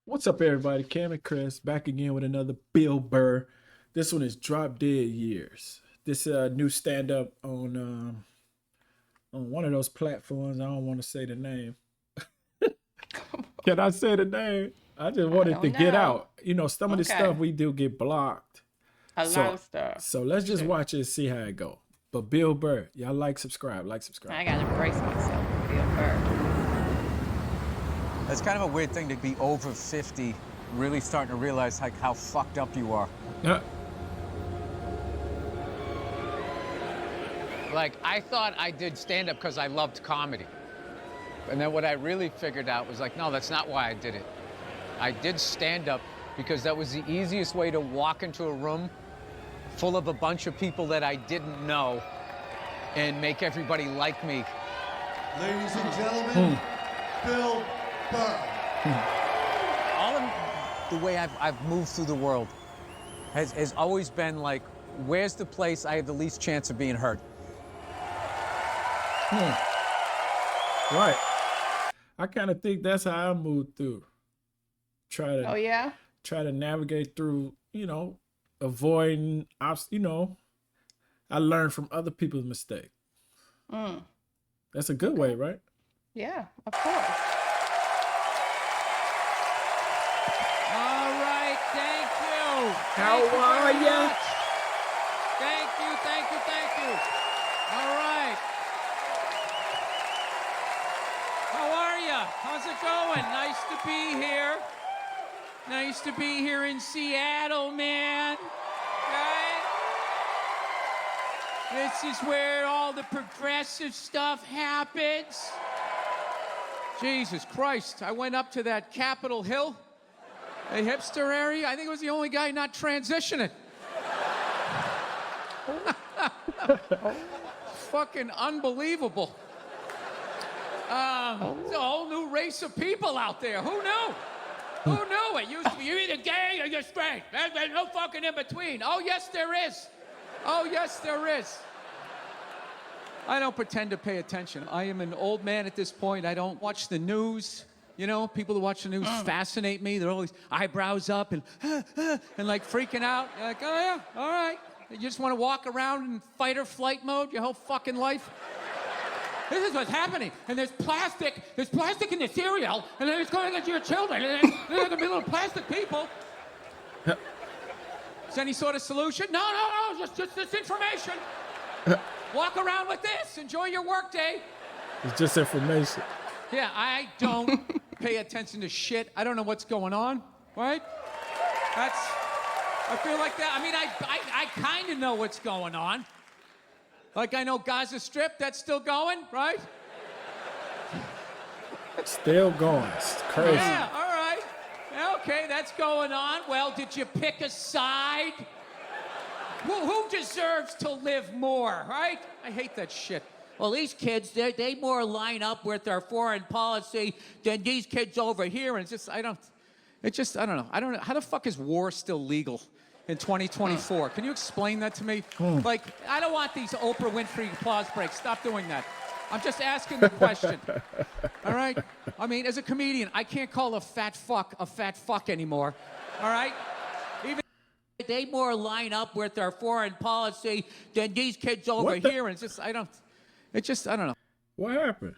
What's up, everybody? Cam and Chris back again with another Bill Burr. This one is Drop Dead Years. This new stand-up on one of those platforms. I don't want to say the name. Can I say the name? I just wanted to get out. You know, some of the stuff we do get blocked. A lot of stuff. So let's just watch it and see how it go. But Bill Burr, y'all like, subscribe. I gotta brace myself for Bill Burr. It's kind of a weird thing to be over 50, really starting to realize like how fucked up you are. Like, I thought I did stand-up because I loved comedy. And then what I really figured out was like, no, that's not why I did it. I did stand-up because that was the easiest way to walk into a room full of a bunch of people that I didn't know and make everybody like me. Ladies and gentlemen, Bill Burr. All of the way I've moved through the world has always been like, where's the place I have the least chance of being hurt? Right. I kind of think that's how I moved through. Try to navigate through, you know, avoiding, you know, I learned from other people's mistakes. That's a good way, right? Yeah, of course. All right, thank you. How are ya? Thank you. All right. How are ya? How's it going? Nice to be here. Nice to be here in Seattle, man. Right? This is where all the progressive stuff happens. Jesus Christ, I went up to that Capitol Hill, a hipster area. I think it was the only guy not transitioning. Fucking unbelievable. There's a whole new race of people out there. Who knew? Who knew? It used to be you're either gay or you're straight. There's no fucking in between. Oh, yes, there is. Oh, yes, there is. I don't pretend to pay attention. I am an old man at this point. I don't watch the news. You know, people who watch the news fascinate me. They're always eyebrows up and like freaking out. You're like, oh, yeah, all right. You just want to walk around in fight or flight mode your whole fucking life? This is what's happening. And there's plastic in the cereal, and then it's going into your children, and then there's going to be little plastic people. Is there any sort of solution? No, just this information. Walk around with this. Enjoy your work day. It's just information. Yeah, I don't pay attention to shit. I don't know what's going on, right? I feel like that. I mean, I kind of know what's going on. Like, I know Gaza Strip, that's still going, right? Still going. It's crazy. Yeah, all right. Okay, that's going on. Well, did you pick a side? Who deserves to live more, right? I hate that shit. Well, these kids, they more line up with our foreign policy than these kids over here. And I don't know. I don't know. How the fuck is war still legal in 2024? Can you explain that to me? Like, I don't want these Oprah Winfrey applause breaks. Stop doing that. I'm just asking the question. All right? I mean, as a comedian, I can't call a fat fuck anymore. All right? Even they more line up with our foreign policy than these kids over here. And I don't know. What happened?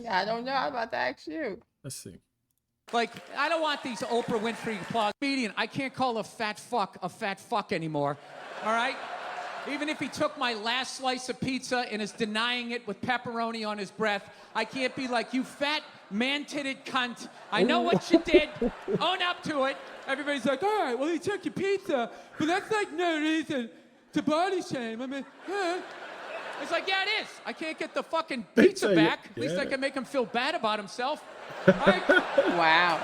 Yeah, I don't know. I'm about to ask you. Let's see. Like, I don't want these Oprah Winfrey applause. Comedian, I can't call a fat fuck anymore. All right? Even if he took my last slice of pizza and is denying it with pepperoni on his breath, I can't be like, you fat, man-titted cunt. I know what you did. Own up to it. Everybody's like, all right, well, he took your pizza, but that's like no reason to body shame. I mean, It's like, yeah, it is. I can't get the fucking pizza back. At least I can make him feel bad about himself. Right? Wow.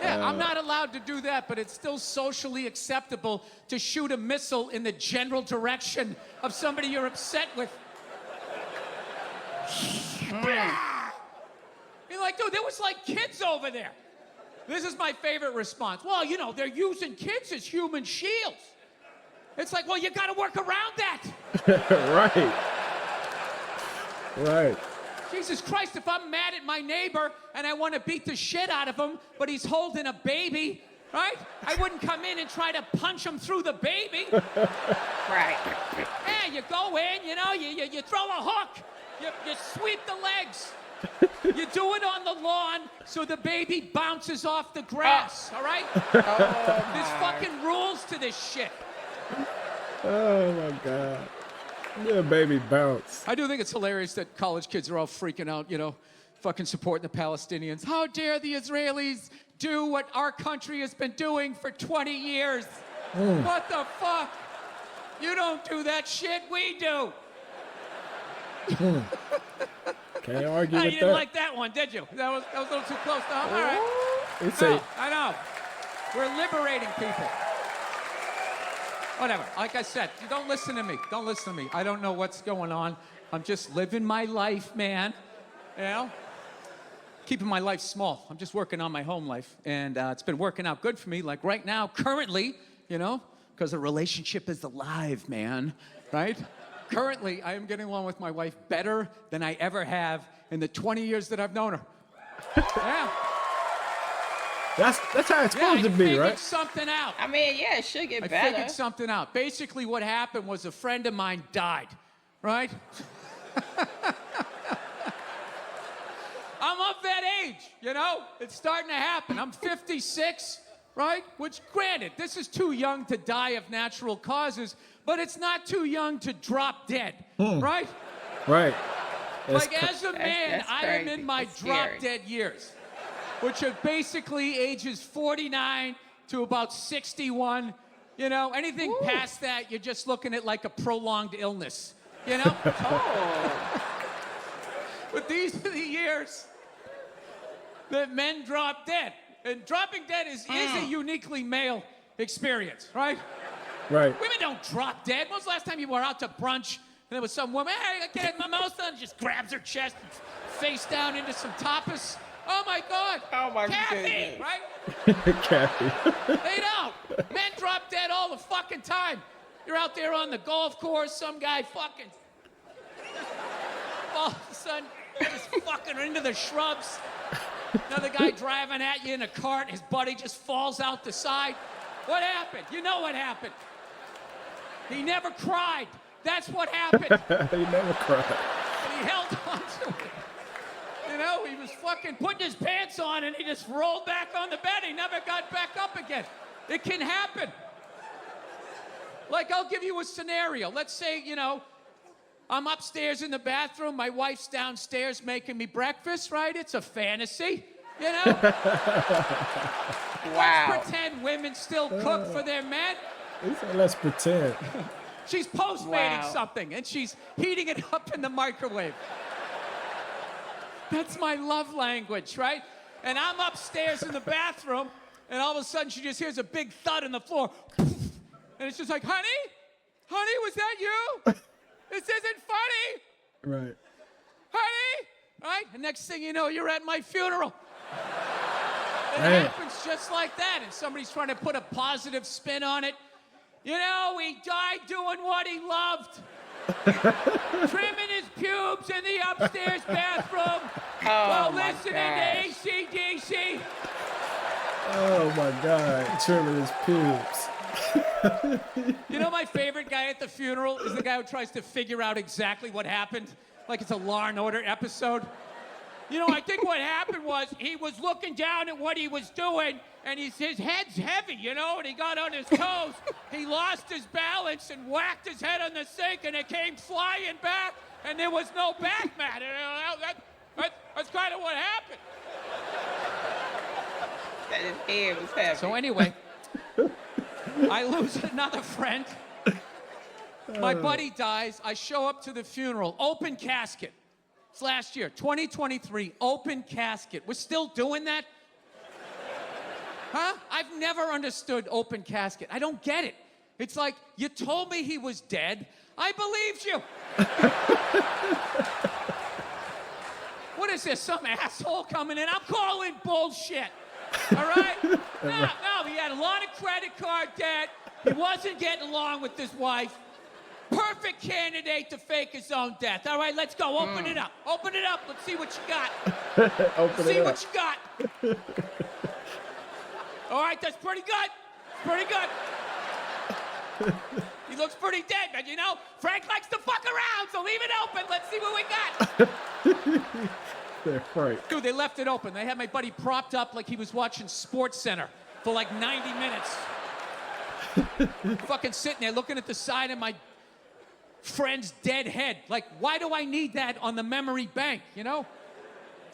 Yeah, I'm not allowed to do that, but it's still socially acceptable to shoot a missile in the general direction of somebody you're upset with. You're like, dude, there was like kids over there. This is my favorite response. Well, you know, they're using kids as human shields. It's like, well, you got to work around that. Right. Jesus Christ, if I'm mad at my neighbor and I want to beat the shit out of him, but he's holding a baby, right? I wouldn't come in and try to punch him through the baby. Right. Yeah, you go in, you know, you throw a hook, you sweep the legs. You do it on the lawn so the baby bounces off the grass, all right? There's fucking rules to this shit. Oh my God. Yeah, baby bounce. I do think it's hilarious that college kids are all freaking out, you know, fucking supporting the Palestinians. How dare the Israelis do what our country has been doing for 20 years? What the fuck? You don't do that shit, we do. Can't argue No, with you didn't that. like that one, did you? That was a little too close to home. All right. It's No, a, I know. We're liberating people. Whatever. Like I said, you don't listen to me. Don't listen to me. I don't know what's going on. I'm just living my life, man. You know? Keeping my life small. I'm just working on my home life. And it's been working out good for me. Like right now, currently, you know, because the relationship is alive, man. Right? Currently, I am getting along with my wife better than I ever have in the 20 years that I've known her. Yeah. that's how it's supposed to be, figured right? something out. I mean, yeah, it should get I better. figured something out. Basically, what happened was a friend of mine died, right? I'm of that age, you know? It's starting to happen. I'm 56, right? Which, granted, this is too young to die of natural causes, but it's not too young to drop dead, right? Right. Like, as a man, that's I am crazy. in my That's scary. drop-dead years, which are basically ages 49 to about 61. You know, anything past that, you're just looking at like a prolonged illness, you know? But these are the years that men drop dead. And dropping dead is a uniquely male experience, right? Right. Women don't drop dead. When was the last time you were out to brunch and there was some woman, hey, I can't get my mouth done, just grabs her chest and face down into some tapas? Oh my God. Oh my Kathy, goodness. right? Kathy. They don't. Men drop dead all the fucking time. You're out there on the golf course, some guy fucking all of a sudden just fucking into the shrubs. Another guy driving at you in a cart, his buddy just falls out the side. What happened? You know what happened. He never cried. That's what happened. He never cried. He held on to it. You know, he was fucking putting his pants on and he just rolled back on the bed. He never got back up again. It can happen. Like, I'll give you a scenario. Let's say, you know, I'm upstairs in the bathroom. My wife's downstairs making me breakfast, right? It's a fantasy, you know? Wow. Let's pretend women still cook for their men. He said, let's pretend. She's postmating Wow. something and she's heating it up in the microwave. That's my love language, right? And I'm upstairs in the bathroom and all of a sudden she just hears a big thud on the floor. And it's just like, honey? Honey, was that you? This isn't funny. Right. Honey? Right? And next thing you know, you're at my funeral. It Man. happens just like that. And somebody's trying to put a positive spin on it. You know, he died doing what he loved. Trimming his pubes in the upstairs bathroom while my listening gosh. to AC/DC. Oh my God. Trimming his pubes. You know, my favorite guy at the funeral is the guy who tries to figure out exactly what happened, like it's a Law and Order episode. You know, I think what happened was he was looking down at what he was doing, and his head's heavy, you know, and he got on his toes. He lost his balance and whacked his head on the sink, and it came flying back, and there was no back mat. That's kind of what happened. That his head was heavy. So anyway, I lose another friend. My buddy dies. I show up to the funeral. Open casket. It's last year, 2023, open casket. We're still doing that? Huh? I've never understood open casket. I don't get it. It's like, you told me he was dead. I believed you. What is this, some asshole coming in? I'm calling bullshit. All right? No, he had a lot of credit card debt. He wasn't getting along with his wife. perfect candidate to fake his own death. All right, let's go. Open it up. Open it up. Let's see what you got. Open See it what up. you got. All right, that's pretty good. Pretty good. He looks pretty dead, but you know, Frank likes to fuck around, so leave it open. Let's see what we got. They're Frank. Dude, they left it open. They had my buddy propped up like he was watching Sports Center for like 90 minutes. Fucking sitting there looking at the side of my friend's dead head. Like, why do I need that on the memory bank, you know?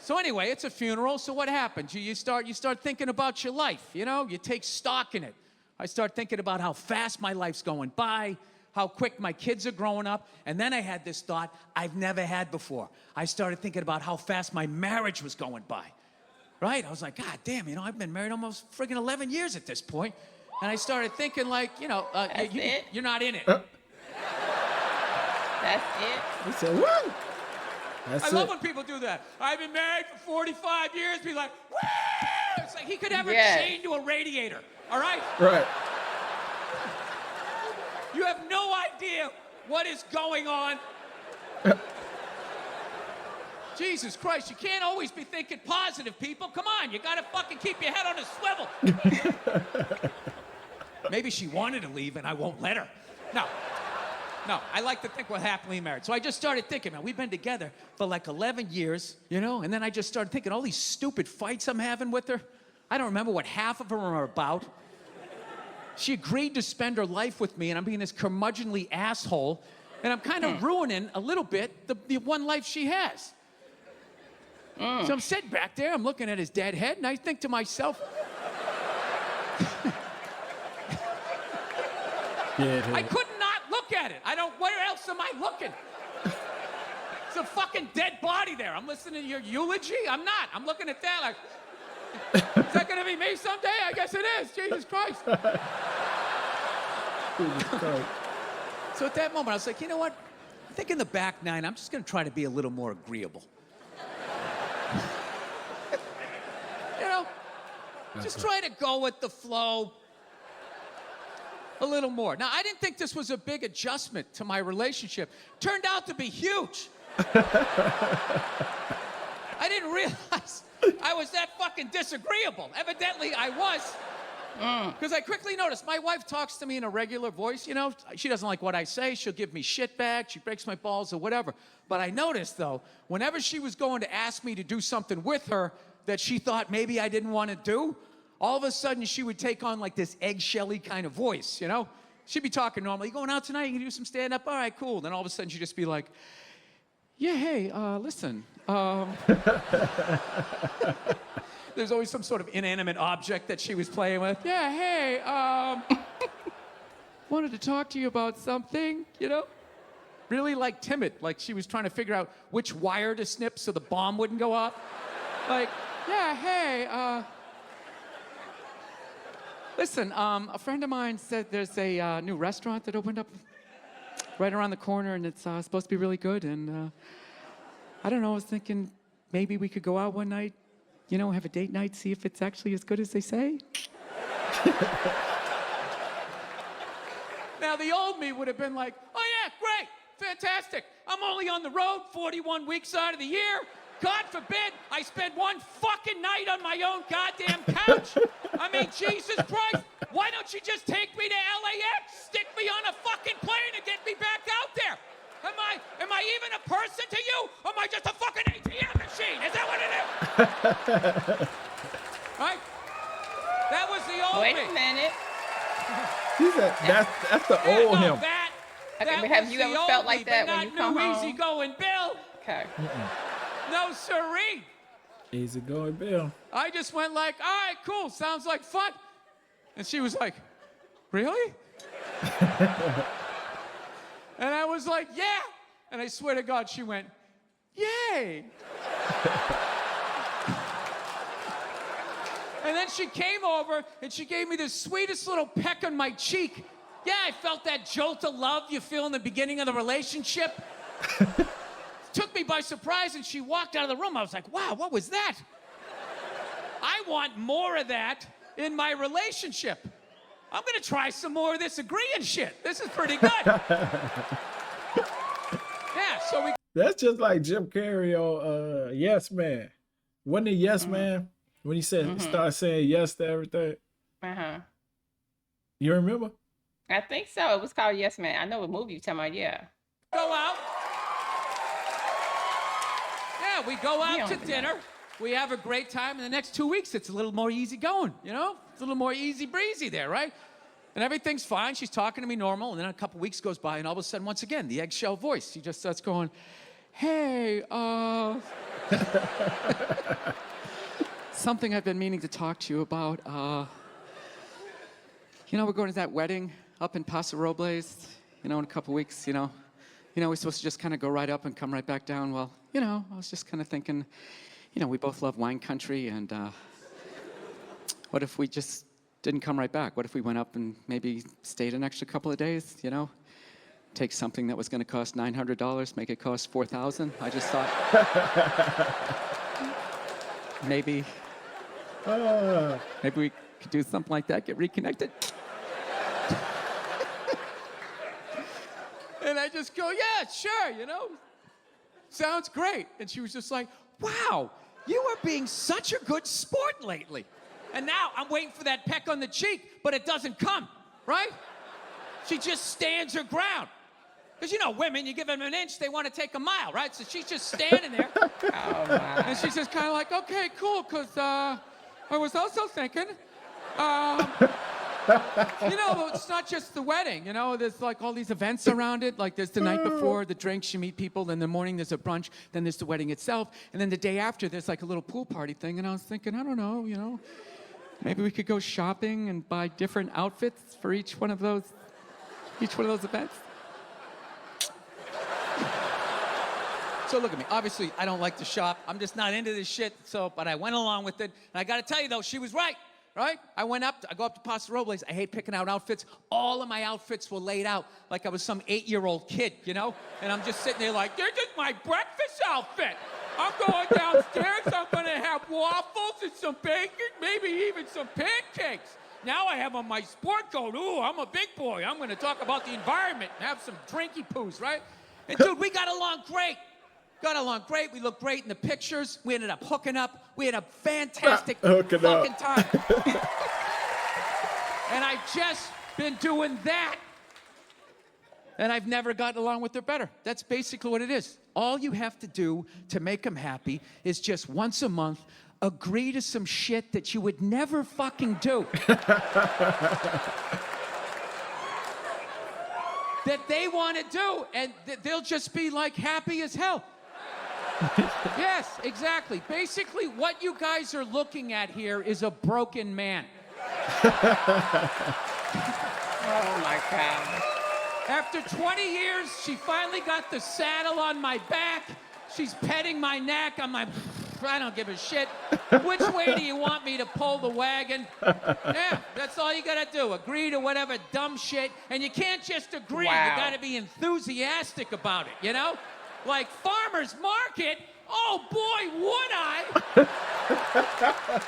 So anyway, it's a funeral, so what happens? You start thinking about your life, you know? You take stock in it. I start thinking about how fast my life's going by, how quick my kids are growing up, and then I had this thought I've never had before. I started thinking about how fast my marriage was going by, right? I was like, God damn, you know, I've been married almost friggin' 11 years at this point. And I started thinking like, you know, you're not in it. That's it. He said, woo! I love when people do that. I've been married for 45 years. Be like, woo! It's like he could have a chain to a radiator. All right? Right. You have no idea what is going on. Jesus Christ, you can't always be thinking positive, people. Come on, you gotta fucking keep your head on a swivel. Maybe she wanted to leave and I won't let her. No, I like to think we're happily married. So I just started thinking, man, we've been together for like 11 years, you know? And then I just started thinking all these stupid fights I'm having with her. I don't remember what half of them are about. She agreed to spend her life with me and I'm being this curmudgeonly asshole and I'm kind of ruining a little bit the one life she has. So I'm sitting back there, I'm looking at his dead head and I think to myself, I could not look at it. Where else am I looking? It's a fucking dead body there. I'm listening to your eulogy. I'm not. I'm looking at that like, is that gonna be me someday? I guess it is. Jesus Christ. So at that moment, I was like, you know what? I think in the back nine, I'm just gonna try to be a little more agreeable. You know, just try to go with the flow. A little more. Now, I didn't think this was a big adjustment to my relationship. Turned out to be huge. I didn't realize I was that fucking disagreeable. Evidently, I was. Because I quickly noticed my wife talks to me in a regular voice, you know. She doesn't like what I say. She'll give me shit back. She breaks my balls or whatever. But I noticed, though, whenever she was going to ask me to do something with her that she thought maybe I didn't want to do, all of a sudden, she would take on like this eggshelly kind of voice, you know? She'd be talking normally. You going out tonight? You can do some stand-up? All right, cool. Then all of a sudden, she'd just be like, yeah, hey, listen. There's always some sort of inanimate object that she was playing with. Yeah, hey, wanted to talk to you about something, you know? Really like timid, like she was trying to figure out which wire to snip so the bomb wouldn't go off. Like, yeah, hey, listen, a friend of mine said there's a new restaurant that opened up right around the corner, and it's supposed to be really good. And I don't know, I was thinking maybe we could go out one night, you know, have a date night, see if it's actually as good as they say. Now, the old me would have been like, oh, yeah, great, fantastic. I'm only on the road 41 weeks out of the year. God forbid I spend one fucking night on my own goddamn couch. I mean, Jesus Christ, why don't you just take me to LAX, stick me on a fucking plane and get me back out there? Am I even a person to you? Or am I just a fucking ATM machine? Is that what it is? Right? That was the old me. Wait a minute. He said, that's the old him. Okay, have you ever felt like that when you come home? Easy going, Bill. Okay. No siree. Easy going, Bill. I just went like, all right, cool, sounds like fun. And she was like, really? And I was like, yeah. And I swear to God, she went, yay. And then she came over and she gave me the sweetest little peck on my cheek. Yeah, I felt that jolt of love you feel in the beginning of the relationship. Took me by surprise and she walked out of the room. I was like, wow, what was that? I want more of that in my relationship. I'm gonna try some more of this agreeing shit. This is pretty good. Yeah, so we. That's just like Jim Carrey on Yes Man. Wasn't it Yes Man when he said started saying yes to everything? You remember? I think so. It was called Yes Man. I know what movie you're talking about. Yeah. Go out. Yeah, we go out to dinner. We have a great time. In the next 2 weeks, it's a little more easy going, you know? It's a little more easy breezy there, right? And everything's fine. She's talking to me normal. And then a couple weeks goes by, and all of a sudden, once again, the eggshell voice. She just starts going, hey, something I've been meaning to talk to you about. You know, we're going to that wedding up in Paso Robles, you know, in a couple weeks, you know. We're supposed to just kind of go right up and come right back down. Well, you know, I was just kind of thinking, you know, we both love wine country, and what if we just didn't come right back? What if we went up and maybe stayed an extra couple of days, you know? Take something that was going to cost $900, make it cost $4,000. I just thought maybe we could do something like that, get reconnected. And I just go, yeah, sure, you know, sounds great. And she was just like, wow, you are being such a good sport lately. And now I'm waiting for that peck on the cheek, but it doesn't come, right? She just stands her ground. Because, you know, women, you give them an inch, they want to take a mile, right? So she's just standing there. Oh, my. And she's just kind of like, okay, cool, because I was also thinking, you know, it's not just the wedding, you know, there's like all these events around it. Like there's the night before, the drinks, you meet people, then the morning there's a brunch, then there's the wedding itself, and then the day after there's like a little pool party thing. And I was thinking, I don't know, you know, maybe we could go shopping and buy different outfits for each one of those events. So look at me. Obviously, I don't like to shop. I'm just not into this shit. But I went along with it. And I got to tell you, though, she was right. Right? I go up to Paso Robles. I hate picking out outfits. All of my outfits were laid out like I was some 8-year-old kid, you know? And I'm just sitting there like, this is my breakfast outfit. I'm going downstairs. I'm going to have waffles and some bacon, maybe even some pancakes. Now I have on my sport coat. Ooh, I'm a big boy. I'm going to talk about the environment and have some drinky poos, right? And, dude, we got along great. We looked great in the pictures. We ended up hooking up. We had a fantastic fucking time. And I've just been doing that. And I've never gotten along with her better. That's basically what it is. All you have to do to make them happy is just once a month agree to some shit that you would never fucking do. That they want to do, and they'll just be like happy as hell. Yes, exactly. Basically, what you guys are looking at here is a broken man. Oh, my God. After 20 years, she finally got the saddle on my back. She's petting my neck. I'm like, I don't give a shit. Which way do you want me to pull the wagon? Yeah, that's all you gotta do. Agree to whatever dumb shit. And you can't just agree. Wow. You gotta be enthusiastic about it, you know? Like farmer's market? Oh boy, would I!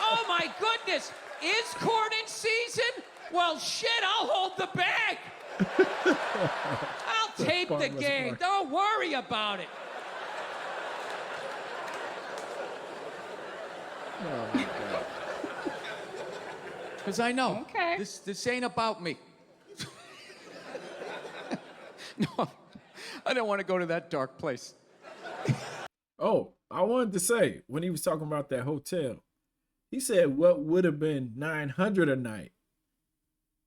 Oh my goodness, is corn in season? Well shit, I'll hold the bag. I'll tape the game, don't worry about it. Oh my God. Because I know, this ain't about me. No, I don't want to go to that dark place. Oh, I wanted to say, when he was talking about that hotel, he said what would have been $900 a night.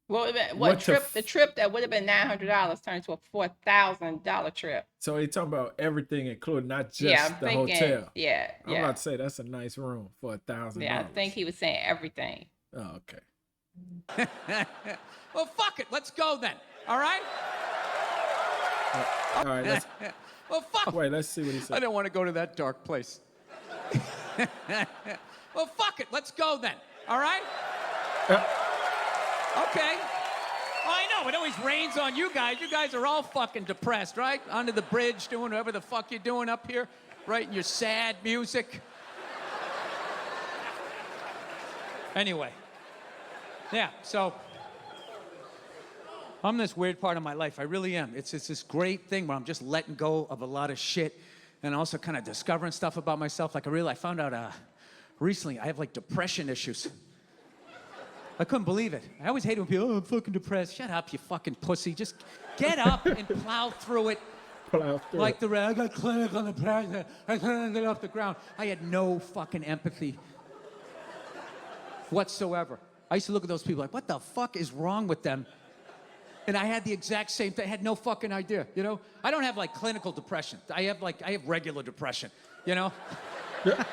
The trip that would have been $900 turned to a $4,000 trip. So he's talking about everything included, not just the hotel. Yeah, I'm about to say that's a nice room for $1,000. Yeah, I think he was saying everything. Oh, okay. Well, fuck it. Let's go then. All right? All right. Let's, well, fuck. Wait, let's see what he said. I don't want to go to that dark place. Well, fuck it. Let's go then. All right? Okay. Well, I know. It always rains on you guys. You guys are all fucking depressed, right? Under the bridge doing whatever the fuck you're doing up here, writing your sad music. Anyway. Yeah, so I'm this weird part of my life. I really am. It's this great thing where I'm just letting go of a lot of shit and also kind of discovering stuff about myself. Like I found out recently I have like depression issues. I couldn't believe it. I always hate when people, oh, I'm fucking depressed. Shut up, you fucking pussy. Just get up and plow through it. Like the I got clinic on the president. I couldn't get off the ground. I had no fucking empathy whatsoever. I used to look at those people like, what the fuck is wrong with them? And I had the exact same thing. I had no fucking idea, you know? I don't have like clinical depression. I have regular depression, you know? Yeah.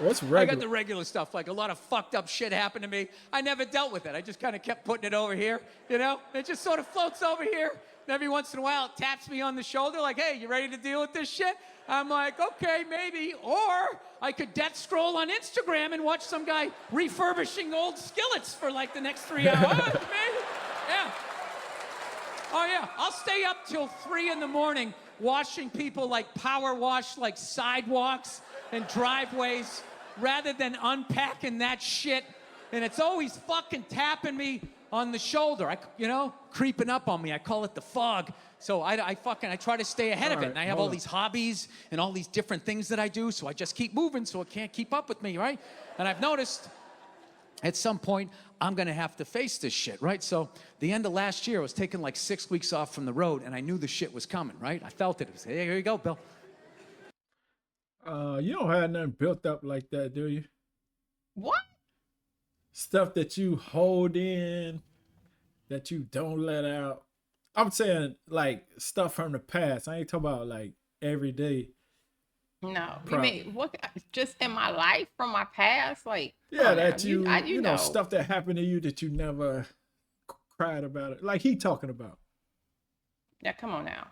What's regular? I got the regular stuff, like a lot of fucked up shit happened to me. I never dealt with it. I just kind of kept putting it over here, you know? It just sort of floats over here. And every once in a while, it taps me on the shoulder like, hey, you ready to deal with this shit? I'm like, okay, maybe. Or I could death scroll on Instagram and watch some guy refurbishing old skillets for like the next 3 hours. Maybe. Yeah. Oh, yeah. I'll stay up till 3 in the morning washing people like power wash like sidewalks and driveways rather than unpacking that shit. And it's always fucking tapping me on the shoulder, you know, creeping up on me. I call it the fog. So I try to stay ahead of it. And I have all these hobbies and all these different things that I do. So I just keep moving so it can't keep up with me, right? And I've noticed at some point, I'm gonna have to face this shit, right? So the end of last year, I was taking like 6 weeks off from the road and I knew the shit was coming, right? I felt it. It was, hey, here you go, Bill. You don't have nothing built up like that, do you? What? Stuff that you hold in, that you don't let out. I'm saying like stuff from the past. I ain't talking about like every day. No, you mean what? Just in my life from my past, like yeah, that you know stuff that happened to you that you never cried about it, like he talking about. Yeah, come on now.